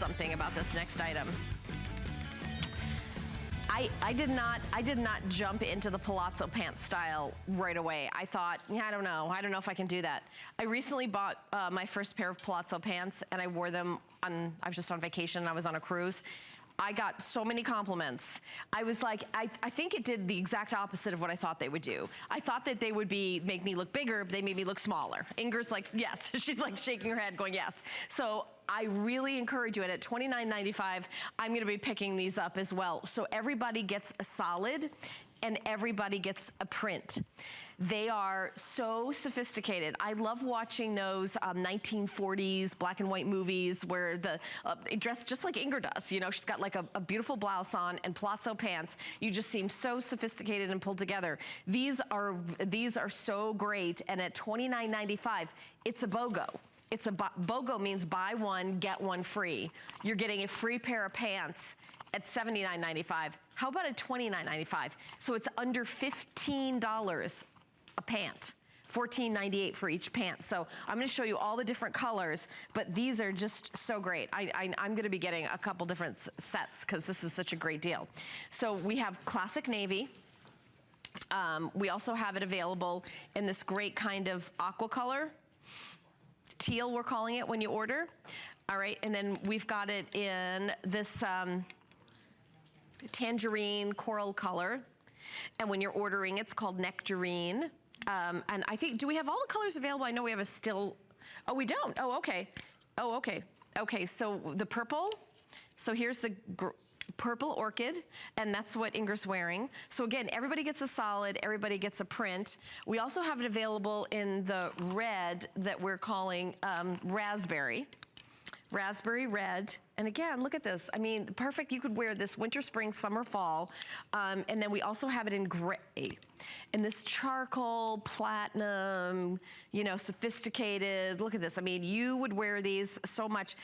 something about this next item. I did not jump into the Palazzo pant style right away. I thought, yeah, I don't know if I can do that. I recently bought my first pair of Palazzo pants, and I wore them I was just on vacation, I was on a cruise. I got so many compliments. I was like, I think it did the exact opposite of what I thought they would do. I thought that they would make me look bigger, but they made me look smaller. Ingrid's like, yes. She's like shaking her head going, yes. So I really encourage you, and at $29.95, I'm gonna be picking these up as well. So everybody gets a solid, and everybody gets a print. They are so sophisticated. I love watching those 1940s black and white movies where the dressed just like Ingrid does. You know, she's got like a beautiful blouse on and Palazzo pants. You just seem so sophisticated and pulled together. These are so great, and at $29.95, it's a BOGO. It's a BOGO means buy one, get one free. You're getting a free pair of pants at $79.95. How about at $29.95? So it's under $15 a pant. $14.98 for each pant. So I'm gonna show you all the different colors, but these are just so great. I'm gonna be getting a couple different sets because this is such a great deal. So we have classic navy. We also have it available in this great kind of aqua color. Teal, we're calling it when you order. All right, and then we've got it in this tangerine coral color. And when you're ordering, it's called nectarine. And I think, do we have all the colors available? I know we have a still, oh, we don't. Oh, okay. Oh, okay. Okay, so the purple. So here's the purple orchid, and that's what Ingrid's wearing. So again, everybody gets a solid, everybody gets a print. We also have it available in the red that we're calling raspberry red. And again, look at this. I mean, perfect. You could wear this winter, spring, summer, fall. And then we also have it in gray. And this charcoal, platinum, you know, sophisticated. Look at this. I mean, you would wear these so much.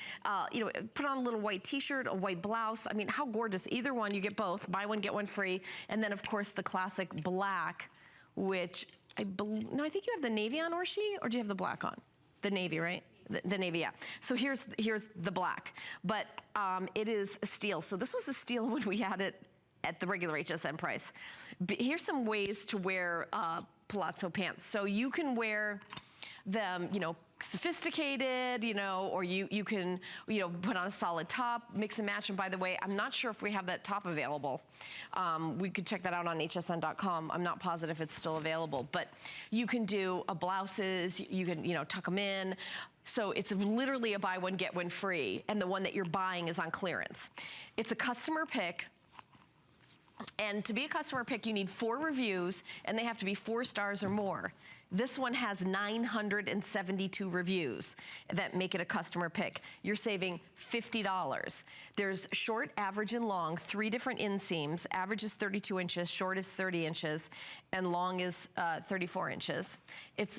You know, put on a little white t-shirt, a white blouse. I mean, how gorgeous. Either one, you get both. Buy one, get one free. And then, of course, the classic black, which I think you have the navy on, Orshi? Or do you have the black on? The navy, right? The navy, yeah. So here's the black, but it is a steal. So this was a steal when we had it at the regular HSN price. Here's some ways to wear Palazzo pants. So you can wear them, you know, sophisticated, you know, or you can, you know, put on a solid top, mix and match. And by the way, I'm not sure if we have that top available. We could check that out on hsn.com. I'm not positive it's still available, but you can do blouses, you can, you know, tuck them in. So it's literally a buy one, get one free, and the one that you're buying is on clearance. It's a customer pick. And to be a customer pick, you need 4 reviews, and they have to be 4 stars or more. This one has 972 reviews that make it a customer pick. You're saving $50. There's short, average, and long, 3 different inseams. Average is 32 inches, short is 30 inches, and long is 34 inches. It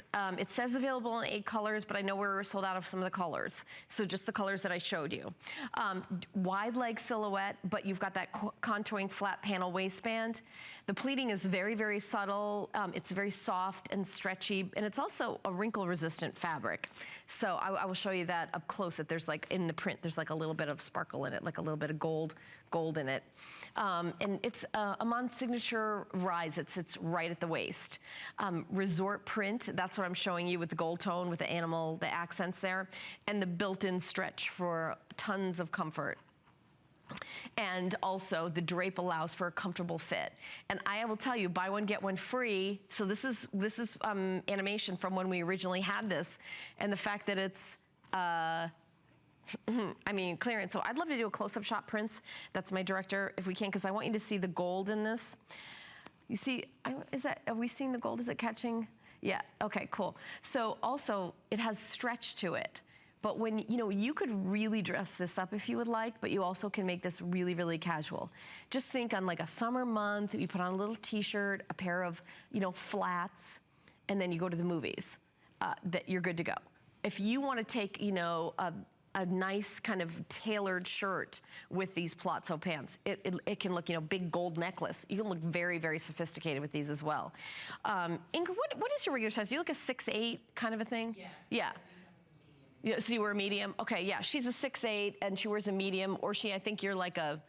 says available in 8 colors, but I know we're sold out of some of the colors. So just the colors that I showed you. Wide leg silhouette, but you've got that contouring flat panel waistband. The pleating is very, very subtle. It's very soft and stretchy, and it's also a wrinkle-resistant fabric. So I will show you that up close. That there's like in the print, there's like a little bit of sparkle in it, like a little bit of gold in it. And it's a IMAN signature rise. It sits right at the waist. Resort print, that's what I'm showing you with the gold tone, with the animal, the accents there, and the built-in stretch for tons of comfort. And also the drape allows for a comfortable fit. And I will tell you, buy one, get one free. So this is animation from when we originally had this. And the fact that it's, I mean, clearance. So I'd love to do a close-up shot, Prince. That's my director, if we can, because I want you to see the gold in this. You see, have we seen the gold? Is it catching? Yeah, okay, cool. So also, it has stretch to it. But when, you know, you could really dress this up if you would like, but you also can make this really, really casual. Just think on like a summer month, you put on a little t-shirt, a pair of, you know, flats, and then you go to the movies, that you're good to go. If you want to take, you know, a nice kind of tailored shirt with these Palazzo pants, it can look, you know, big gold necklace. You can look very, very sophisticated with these as well. Ingrid, what is your regular size? Do you look a 6'8" kind of a thing? Yeah. Yeah. Yeah, so you were a medium? Okay, yeah, she's a 6'8", and she wears a medium, or I think you're like a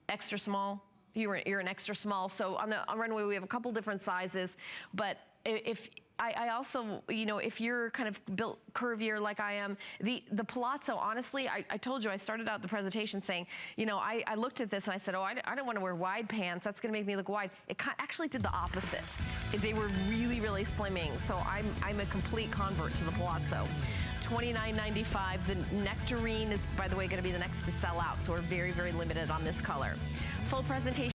extra small. You're an extra small. So on Runway, we have a couple different sizes, but if I also, you know, if you're kind of built curvier like I am, the Palazzo, honestly, I told you, I started out the presentation saying, you know, I looked at this and I said, oh, I don't want to wear wide pants. That's going to make me look wide. It actually did the opposite. They were really, really slimming. So I'm a complete convert to the Palazzo. $29.95. The nectarine is, by the way, going to be the next to sell out. So we're very, very limited on this color. Full presentation.